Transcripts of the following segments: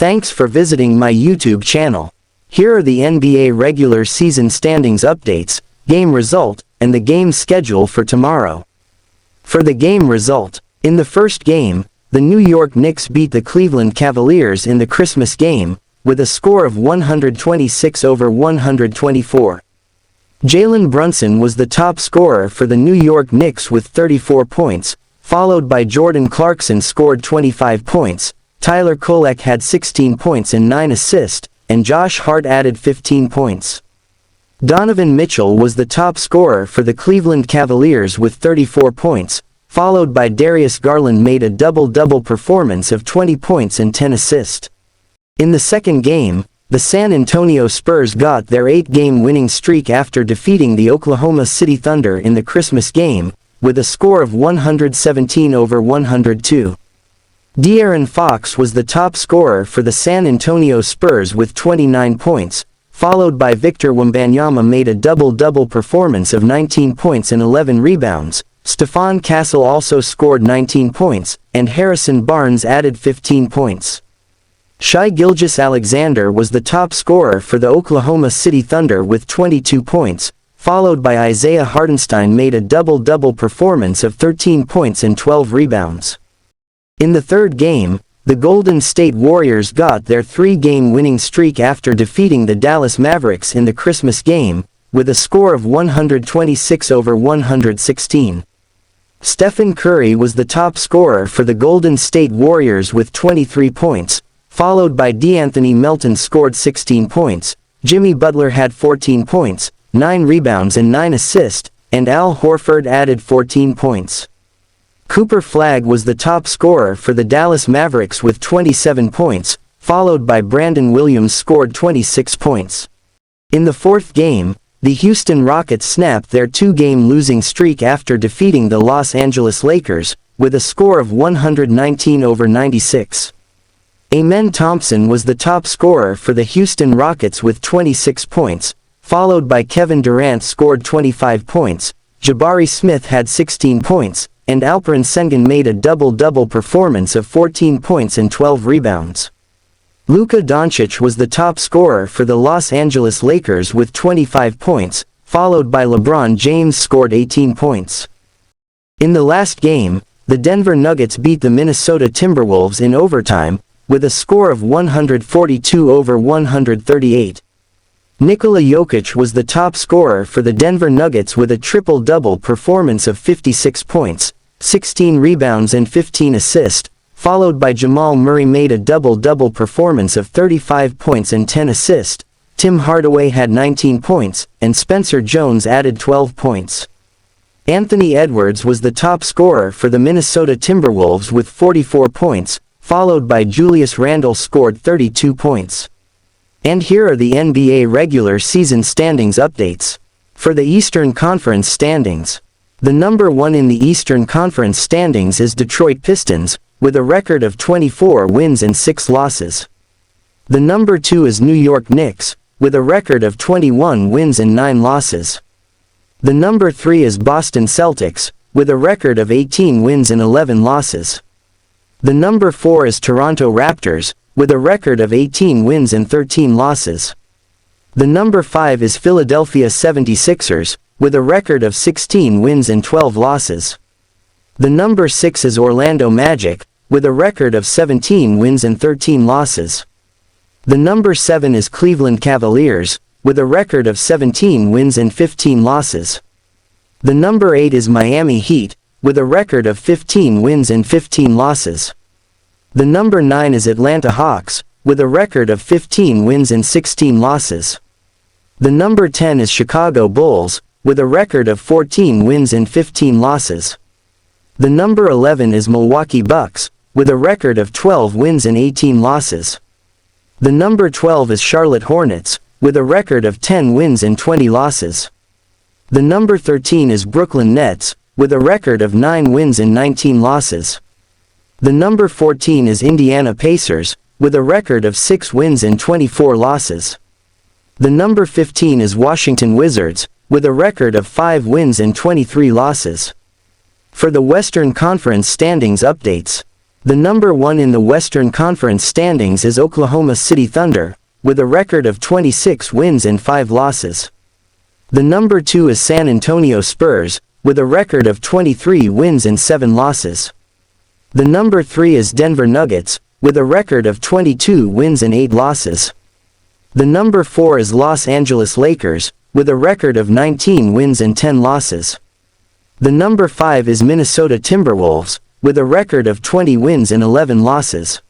Thanks for visiting my YouTube channel. Here are the NBA regular season standings updates, game result, and the game schedule for tomorrow. For the game result, in the first game, the New York Knicks beat the Cleveland Cavaliers in the Christmas game, with a score of 126-124. Jalen Brunson was the top scorer for the New York Knicks with 34 points, followed by Jordan Clarkson scored 25 points, Tyler Kolek had 16 points and 9 assists, and Josh Hart added 15 points. Donovan Mitchell was the top scorer for the Cleveland Cavaliers with 34 points, followed by Darius Garland made a double-double performance of 20 points and 10 assists. In the second game, the San Antonio Spurs got their 8-game winning streak after defeating the Oklahoma City Thunder in the Christmas game, with a score of 117-102. De'Aaron Fox was the top scorer for the San Antonio Spurs with 29 points, followed by Victor Wembanyama made a double-double performance of 19 points and 11 rebounds. Stephon Castle also scored 19 points, and Harrison Barnes added 15 points. Shai Gilgeous-Alexander was the top scorer for the Oklahoma City Thunder with 22 points, followed by Isaiah Hartenstein made a double-double performance of 13 points and 12 rebounds. In the third game, the Golden State Warriors got their 3-game winning streak after defeating the Dallas Mavericks in the Christmas game, with a score of 126-116. Stephen Curry was the top scorer for the Golden State Warriors with 23 points, followed by DeAnthony Melton scored 16 points, Jimmy Butler had 14 points, 9 rebounds and 9 assists, and Al Horford added 14 points. Cooper Flagg was the top scorer for the Dallas Mavericks with 27 points, followed by Brandon Williams scored 26 points. In the fourth game, the Houston Rockets snapped their 2-game losing streak after defeating the Los Angeles Lakers, with a score of 119-96. Amen Thompson was the top scorer for the Houston Rockets with 26 points, followed by Kevin Durant scored 25 points, Jabari Smith had 16 points, and Alperen Sengun made a double-double performance of 14 points and 12 rebounds. Luka Doncic was the top scorer for the Los Angeles Lakers with 25 points, followed by LeBron James scored 18 points. In the last game, the Denver Nuggets beat the Minnesota Timberwolves in overtime, with a score of 142-138. Nikola Jokic was the top scorer for the Denver Nuggets with a triple-double performance of 56 points, 16 rebounds and 15 assists, followed by Jamal Murray made a double-double performance of 35 points and 10 assists, Tim Hardaway had 19 points, and Spencer Jones added 12 points. Anthony Edwards was the top scorer for the Minnesota Timberwolves with 44 points, followed by Julius Randle scored 32 points. And here are the NBA regular season standings updates. For the Eastern Conference standings, the number 1 in the Eastern Conference standings is Detroit Pistons, with a record of 24 wins and 6 losses. The number 2 is New York Knicks, with a record of 21 wins and 9 losses. The number 3 is Boston Celtics, with a record of 18 wins and 11 losses. The number 4 is Toronto Raptors, with a record of 18 wins and 13 losses. The number 5 is Philadelphia 76ers, with a record of 16 wins and 12 losses. The number 6 is Orlando Magic, with a record of 17 wins and 13 losses. The number 7 is Cleveland Cavaliers, with a record of 17 wins and 15 losses. The number 8 is Miami Heat, with a record of 15 wins and 15 losses. The number 9 is Atlanta Hawks, with a record of 15 wins and 16 losses. The number 10 is Chicago Bulls, with a record of 14 wins and 15 losses. The number 11 is Milwaukee Bucks, with a record of 12 wins and 18 losses. The number 12 is Charlotte Hornets, with a record of 10 wins and 20 losses. The number 13 is Brooklyn Nets, with a record of 9 wins and 19 losses. The number 14 is Indiana Pacers, with a record of 6 wins and 24 losses. The number 15 is Washington Wizards, with a record of 5 wins and 23 losses. For the Western Conference standings updates, The number 1 in the Western Conference standings is Oklahoma City Thunder, with a record of 26 wins and 5 losses. The number 2 is San Antonio Spurs, with a record of 23 wins and 7 losses. The number 3 is Denver Nuggets, with a record of 22 wins and 8 losses. The number 4 is Los Angeles Lakers, with a record of 19 wins and 10 losses. The number 5 is Minnesota Timberwolves, with a record of 20 wins and 11 losses.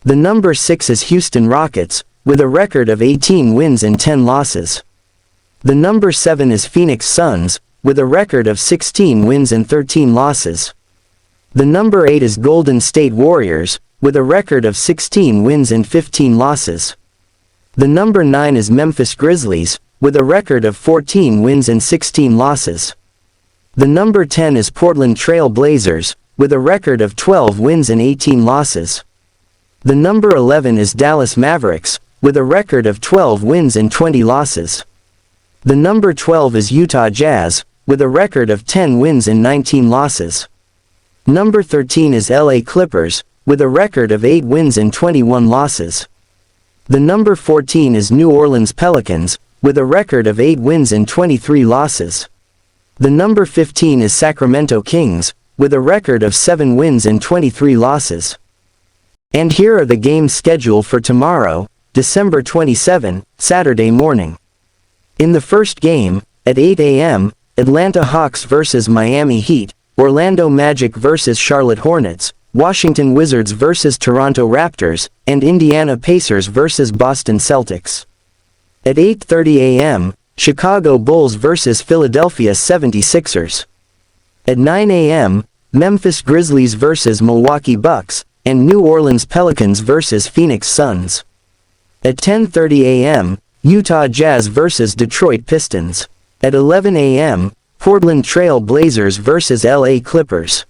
The number 6 is Houston Rockets, with a record of 18 wins and 10 losses. The number 7 is Phoenix Suns, with a record of 16 wins and 13 losses. The number 8 is Golden State Warriors, with a record of 16 wins and 15 losses. The number 9 is Memphis Grizzlies, with a record of 14 wins and 16 losses. The number 10 is Portland Trail Blazers, with a record of 12 wins and 18 losses. The number 11 is Dallas Mavericks, with a record of 12 wins and 20 losses. The number 12 is Utah Jazz, with a record of 10 wins and 19 losses. Number 13 is LA Clippers, with a record of 8 wins and 21 losses. The number 14 is New Orleans Pelicans, with a record of 8 wins and 23 losses. The number 15 is Sacramento Kings, with a record of 7 wins and 23 losses. And here are the games scheduled for tomorrow, December 27, Saturday morning. In the first game, at 8 a.m., Atlanta Hawks vs Miami Heat, Orlando Magic vs Charlotte Hornets, Washington Wizards vs Toronto Raptors, and Indiana Pacers vs Boston Celtics. At 8:30 a.m., Chicago Bulls vs Philadelphia 76ers. At 9 a.m., Memphis Grizzlies vs Milwaukee Bucks, and New Orleans Pelicans vs Phoenix Suns. At 10:30 a.m., Utah Jazz vs Detroit Pistons. At 11 a.m., Portland Trail Blazers vs LA Clippers.